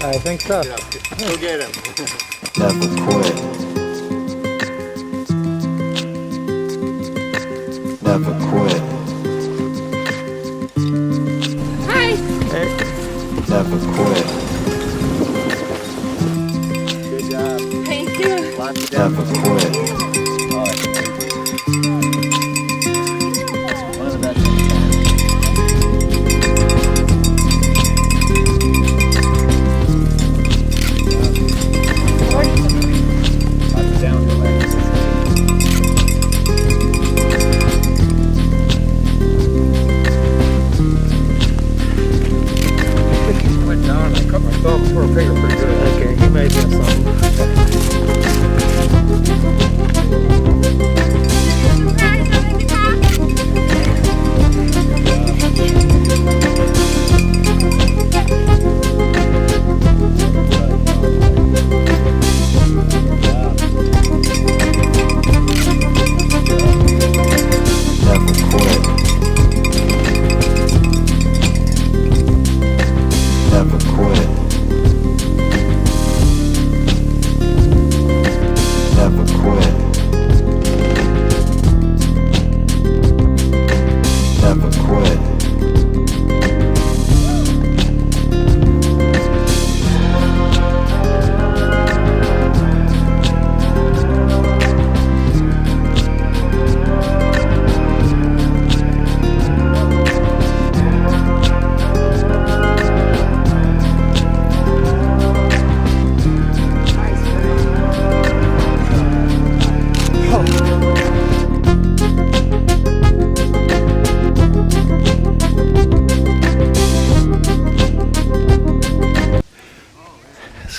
I think so. Go get him. Never quit. Never quit. Hi. Hey. Never quit. Good job. Thank you. Lots of Never quit. One of the best things. Lots of downhill exercises. Went down and I cut my thumb for a finger pretty good. Okay, you may have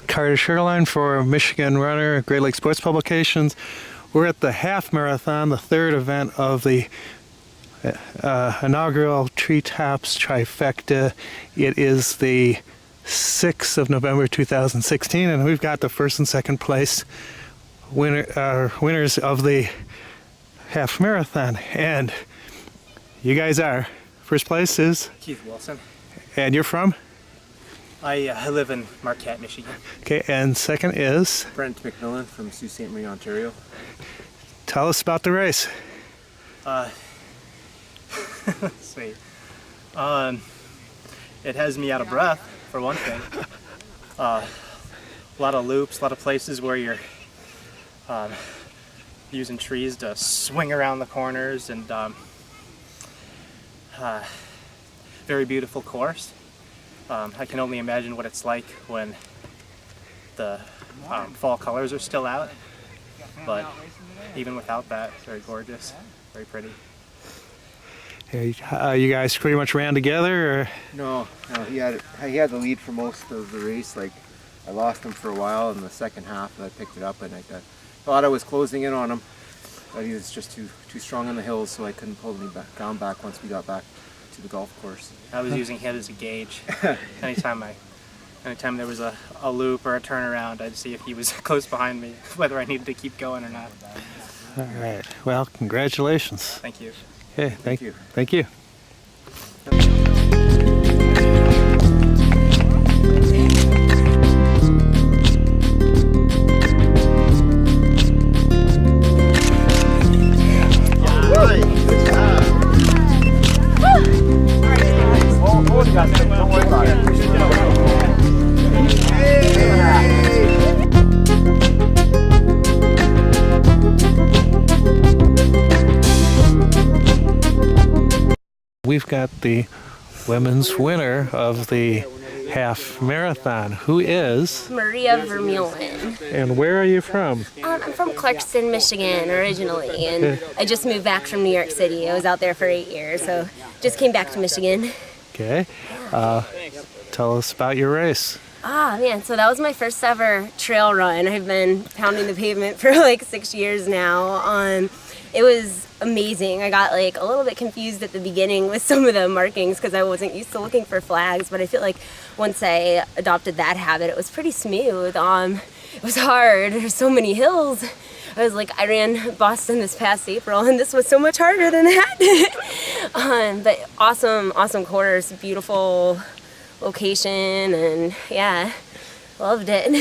Carter Sugarline for Michigan Runner, Great Lakes Sports Publications. We're at the half marathon, the third event of the inaugural Treetops Trifecta. It is the 6th of November 2016, and we've got the first and second place winners of the half marathon. And you guys are. First place is? Keith Wilson. And you're from? I live in Marquette, Michigan. Okay, and second is? Brent McMillan from Sault Ste. Marie, Ontario. Tell us about the race. Let's see. It has me out of breath, for one thing. A lot of loops, a lot of places where you're using trees to swing around the corners, and very beautiful course. I can only imagine what it's like when the fall colors are still out, but even without that, it's very gorgeous, very pretty. You guys pretty much ran together, or? No, he had the lead for most of the race. Like, I lost him for a while in the second half, and I picked it up, and I thought I was closing in on him, but he was just too strong on the hills, so I couldn't pull him back once we got back to the golf course. I was using him as a gauge. Anytime there was a loop or a turnaround, I'd see if he was close behind me, whether I needed to keep going or not. All right. Well, congratulations. Thank you. Okay, thank you. Thank you. We've got the women's winner of the half marathon, who is Maria Vermeulen. And where are you from? I'm from Clarkston, Michigan originally, and I just moved back from New York City. I was out there for 8 years, so just came back to Michigan. Okay. Tell us about your race. Man, so that was my first ever trail run. I've been pounding the pavement for like 6 years now. It was amazing. I got like a little bit confused at the beginning with some of the markings because I wasn't used to looking for flags, but I feel like once I adopted that habit, it was pretty smooth. It was hard. There's so many hills. I ran Boston this past April, and this was so much harder than that. But awesome course, beautiful location, and yeah, loved it.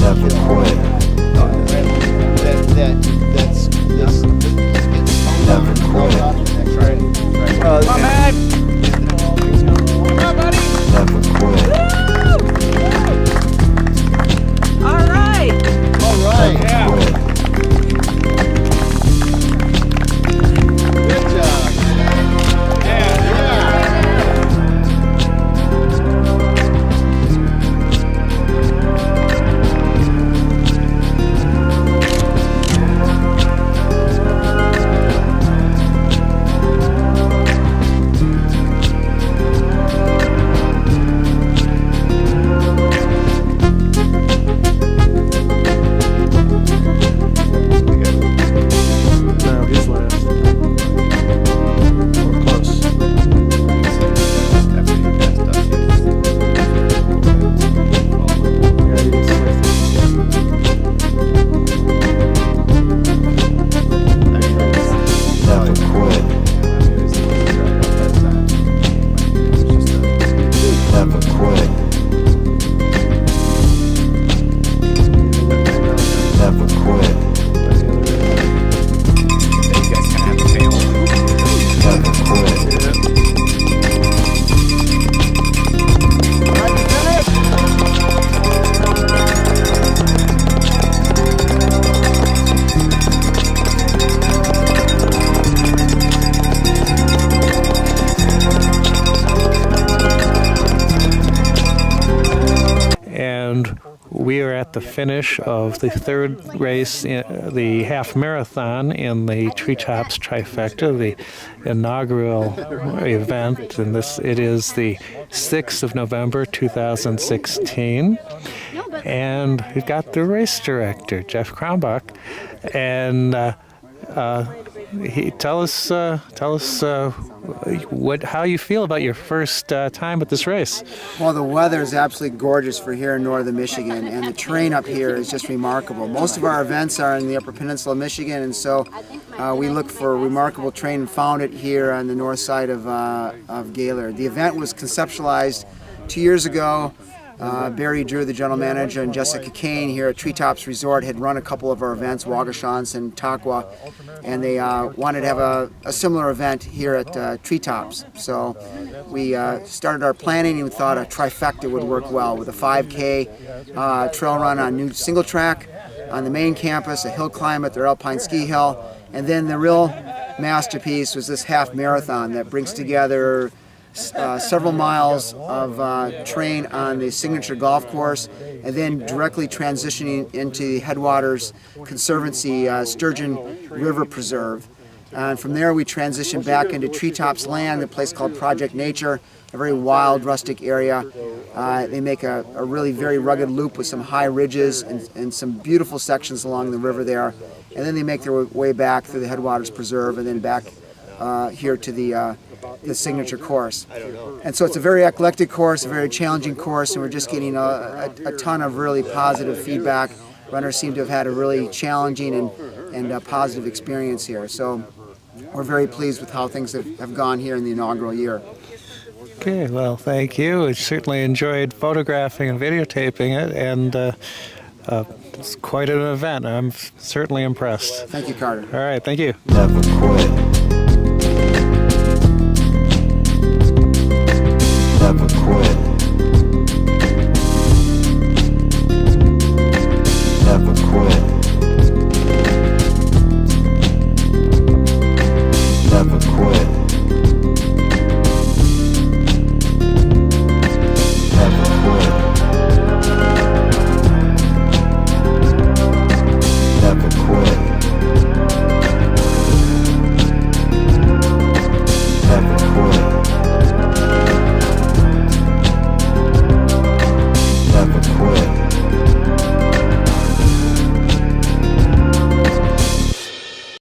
Never quit. Never quit. Never quit. All right. We are at the finish of the third race, the half marathon in the Treetops Trifecta, the inaugural event, and it is the 6th of November 2016. And we've got the race director, Jeff Crumbaugh, and tell us how you feel about your first time at this race. Well, the weather is absolutely gorgeous for here in northern Michigan, and the terrain up here is just remarkable. Most of our events are in the Upper Peninsula of Michigan, and so we look for remarkable terrain and found it here on the north side of Gaylord. The event was conceptualized 2 years ago. Barry Drew, the general manager, and Jessica Kane here at Treetops Resort had run a couple of our events, Wagashans and Takwa, and they wanted to have a similar event here at Treetops. So we started our planning and we thought a trifecta would work well with a 5K trail run on new single track on the main campus, a hill climb at their Alpine Ski Hill, and then the real masterpiece was this half marathon that brings together several miles of terrain on the signature golf course, and then directly transitioning into the Headwaters Conservancy Sturgeon River Preserve. And from there we transition back into Treetops Land, a place called Project Nature, a very wild, rustic area. They make a really very rugged loop with some high ridges and some beautiful sections along the river there. And then they make their way back through the Headwaters Preserve and then back here to the signature course. And so it's a very eclectic course, a very challenging course, and we're just getting a ton of really positive feedback. Runners seem to have had a really challenging and positive experience here. So we're very pleased with how things have gone here in the inaugural year. Okay, well, thank you. I certainly enjoyed photographing and videotaping it, and it's quite an event. I'm certainly impressed. Thank you, Carter. All right, thank you. Never quit.